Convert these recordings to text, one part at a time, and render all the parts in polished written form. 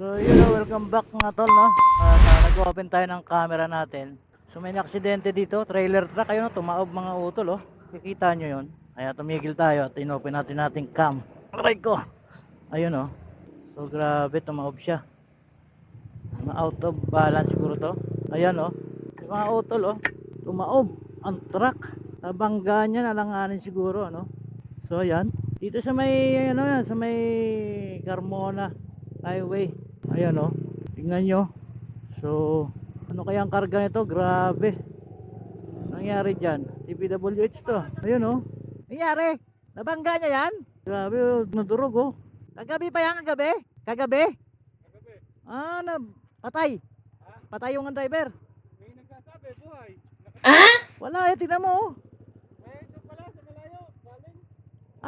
So yun know, welcome back mga tol no. Nag-open tayo ng camera natin. So may aksidente dito, trailer truck ayun no, tumaob mga utol oh. Kikita nyo yun. Kaya tumigil tayo at inopen natin nating cam. Aray ko. Ayun oh. So grabe tumaob siya. Out of balance siguro to. Ayan oh. Mga utol oh. Tumaob ang truck. Nabangga niya, nalanganin siguro ano. So ayan. Dito sa may ano yan, sa may Carmona Highway. Ayan oh. Tingnan nyo. So ano kaya ang karga nito? Grabe. Nangyari dyan. TPWH to. Ayun oh. Nangyari. Nabangga niya yan. Grabe oh. Nadurog oh. Kagabi pa yan. Kagabi. Kagabi. Na patay. Patay yung driver. May nagsasabi, buhay. Wala eh. Tingnan mo oh. Doon pala sa malayo. Galing.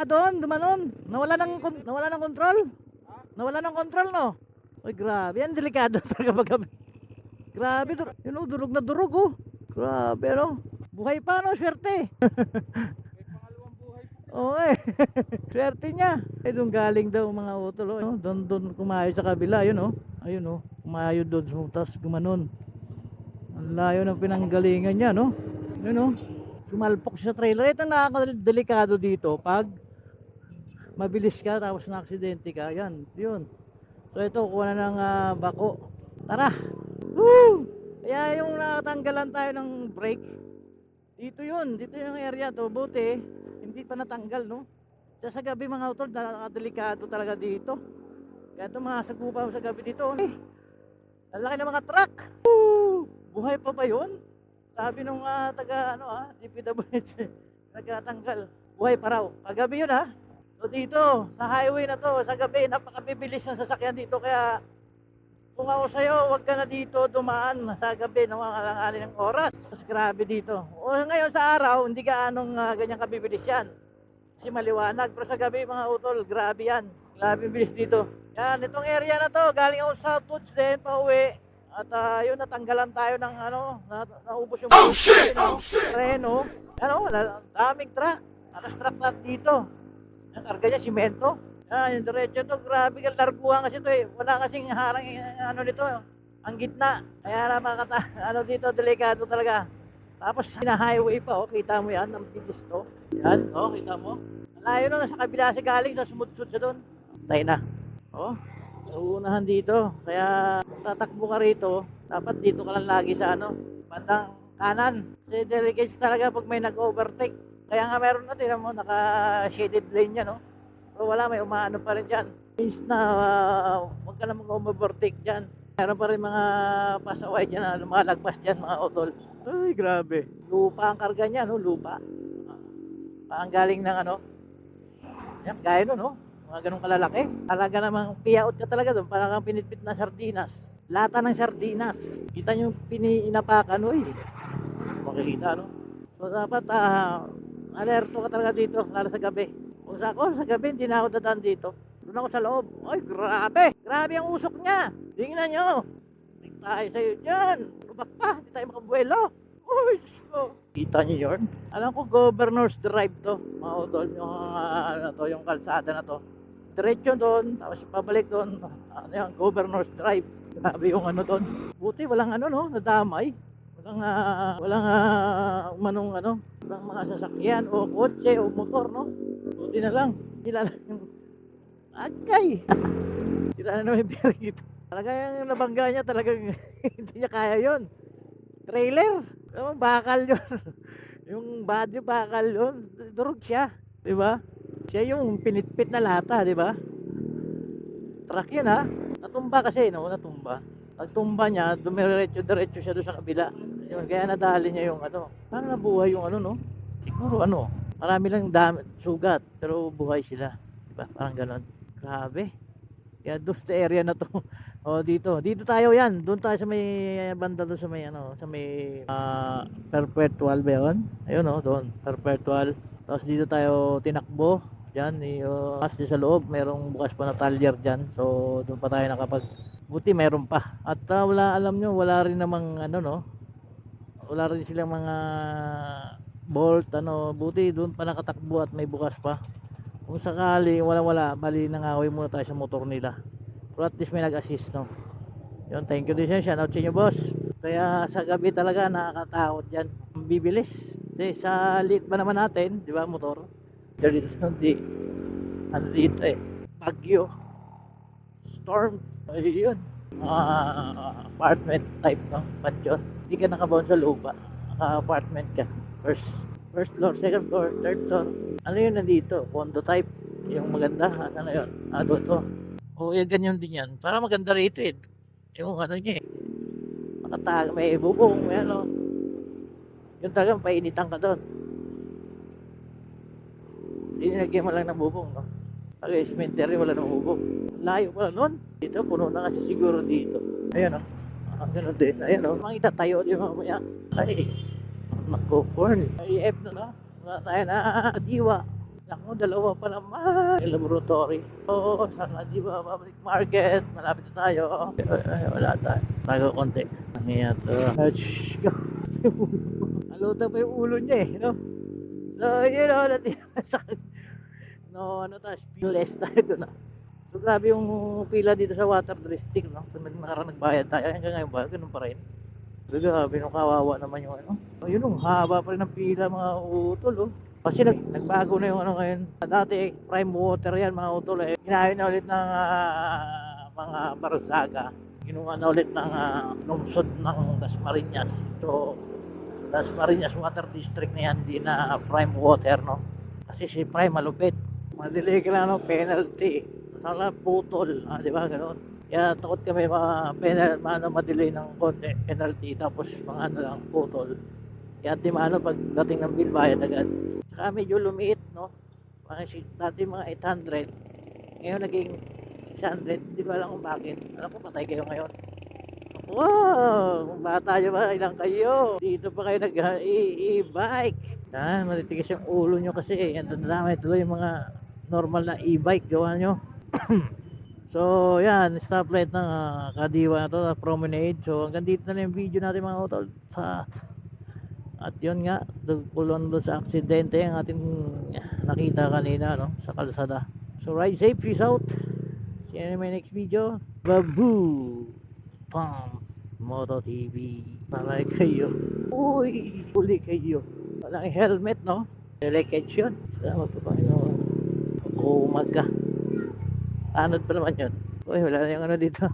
Doon. Dumanon. Nawala ng control. Nawala ng control no. Uy grabe. Yan delikado talaga paggabi. Grabe. Yun oh. Durog na durog oh. Grabe no. Buhay pa no. Swerte. May pangalawang buhay po. Oo eh. Swerte niya. Doon galing daw mga utol oh. Doon kumayo sa kabila. Yun oh. Ayun oh. Kumayo doon. Tapos gumanon. Ang layo ng pinanggalingan niya no. Yun oh. Sumalpok siya sa trailer. Ito nakakadelikado dito pag mabilis ka tapos na aksidente ka. Yan. Yun. So ito kuha na ng bako. Tara. Woo! Kaya yung natanggalan tayo ng brake. Dito yun. Dito yung area to. Buti hindi pa natanggal no. Sa gabi mga utol nakakadelikado talaga dito. Kaya ito mga sagupa sa gabi dito. Ang laki ng mga truck. Woo! Buhay pa ba yun? Sabi nung taga DPWH nagtatanggal. Buhay pa raw. Paggabi yun ha. So dito sa highway na to sa gabi napakabibilis ng sasakyan dito kaya kung ako sa'yo huwag ka na dito dumaan sa gabi ng mga alanganin ng oras. Mas grabe dito. O ngayon sa araw hindi ka anong ganyan kabibilis yan. Kasi maliwanag pero sa gabi mga utol grabe yan. Grabe bilis dito. Yan itong area na to galing ako sa Southwoods din pauwi. At yun natanggalan tayo ng naubos yung treno. Daming truck. Atas truck dito. Ang karga niya simento. Yung diretso to, grabe ka larguhan kasi to eh. Wala kasing harang nito, ang gitna. Kaya na dito delikado talaga. Tapos hina-highway pa oh, kita mo yan, ang bilis to. Yan, oh, kita mo. Malayo no, nasa kabila si galing, sa sumudsud siya doon. Tayo na. Oh, uunahan dito. Kaya tatakbo ka rito, dapat dito ka lang lagi sa bandang kanan. Kasi delicate talaga pag may nag-overtake. Kaya nga meron na, tingnan mo, naka-shaded lane yan, no? Pero wala, may umaano pa rin dyan. Means na, huwag ka na mag-overtake dyan. Meron pa rin mga pasaway dyan na lumalagpas dyan, mga otol. Ay, grabe. Lupa ang karga niya, no? Lupa. Ang galing ng yan, gaya no, no? Mga ganun kalalaki. Talaga namang piyaot ka talaga doon. Parang kang pinitpit na sardinas. Lata ng sardinas. Kita nyo piniinapakan, uy. Makikita, no? So, dapat, alerto ka talaga dito, lalo sa gabi. Kung sa gabi, hindi na ako dadaan dito. Doon ako sa loob. Ay, grabe! Grabe ang usok niya! Tingnan nyo! Tingnan tayo sa'yo dyan! Lubak pa, hindi tayo makabuelo. Uy, so. Kita nyo yun? Alam ko, Governor's Drive to. Mga utol, yung kalsada na to. Diretso doon, tapos pabalik doon. Yung Governor's Drive. Grabe yung doon. Buti, walang no? Nadamay. Walang walang mga sasakyan o kotse o motor, no? Buti na lang. Sila lang yung agay. Sila na naman yung dito. Talaga yung nabangga niya, talagang hindi niya kaya yon. Trailer. Bakal yun. Yung body bakal yun. Durog siya. Diba? Siya yung pinitpit na lata, diba? Truck yun ha. Natumba kasi, no? Natumba. Pagtumba niya, dumiretso-diretso siya doon sa kabila. Yun, kaya nadali niya yung Paano nabuhay yung no? Siguro marami lang sugat, pero buhay sila. Diba? Parang ganon. Grabe. Kaya doon sa area na to. O dito tayo yan. Doon tayo sa may banda doon sa may sa may Perpetual ba yun? Ayun doon. Perpetual. Tapos dito tayo tinakbo. Diyan, kasi sa loob, merong bukas pa na talyer dyan. So, doon pa tayo buti meron pa. At alam nyo, wala rin namang wala rin silang mga bolt buti doon pa nakatakbo at may bukas pa. Kung sakali wala bali nangaway muna tayo sa motor nila. Pero at least may nag-assist, no? Yun, thank you din siya. Shout out sa inyo, boss. Kaya sa gabi talaga nakakatakot yan. Ang bibilis. Kasi sa liit ba naman natin, di ba, motor? Dito, ano dito eh. Bagyo. Storm. Ayun. Apartment type, no? Pansyon. Hindi ka nakabaon sa lupa. Naka-apartment ka. First floor, second floor, third floor. Ano yun nandito? Condo type. Yung maganda. Ano yun? Doon. O, yung ganyan din yan. Para maganda rated. Yung ano niya eh. Makatag, may bubong, may ano. Yung talagang painitan ka doon. Hindi nilagyan mo lang ng bubong, no? Pag cemetery, wala ng bubong. Layo pala nun. Dito, puno na kasi siguro dito. Ayan, oh. Ganun din. Ayan, oh. Makita tayo di mamaya. Ay, nako-corn. Ay, F na, no? Wala tayo na diwa. Naku, dalawa pa naman. Yung laboratory. Oo, sana diwa, public market. Malapit na tayo. Ay, wala tayo. Tago konti. Ang iya to. Let's go. Naluto pa yung ulo niya eh, no? So, yun o, sa no, ano tayo, spineless tayo doon. So, grabe yung pila dito sa water district, no? Kung nagbayad tayo, hanggang ngayon ba, ganun pa rin. So, grabe, nung kawawa naman yung ano. So, yun o, haba pa rin ng pila mga utol, oh. Kasi nagbago na yung ano ngayon. Dati, prime water yan mga utol, eh. Ginahin na ulit ng mga Barzaga. Ginawa na ulit ng lungsod ng Dasmariñas. So, Dasmariñas Water District na yan, hindi na prime water, no? Kasi si prime malupit. Madili ka lang, no? Penalty. Saka putol, di ba? Ganun. Kaya takot kami madili ng konti, penalty, tapos mga ano lang, putol. Kaya di maano pagdating ng bill, bayad agad. Saka medyo lumiit, no? Dati mga 800, ngayon naging 600, di ba lang kung bakit. Alam ko, patay kayo ngayon. Wow! Kung bata nyo ba, ilang kayo? Dito pa kayo nag-e-bike. Yan, matitigas yung ulo nyo kasi. Yan, dadamay tuloy yung mga normal na e-bike gawa nyo. So, yan, stoplight ng Kadiwa na to, promenade. So, hanggang dito na yung video natin mga utol. At yun nga, kulon doon sa aksidente ang ating nakita kanina, no, sa kalsada. So, ride safe, peace out. See you in my next video. Babu! Pumps Moto TV. Malay kayo. Uy! Huli kayo. Walang helmet, no? Delicate yun. Salamat po, Panginoon. Umaga. Anod pa naman yun. Uy, wala na yung ano dito.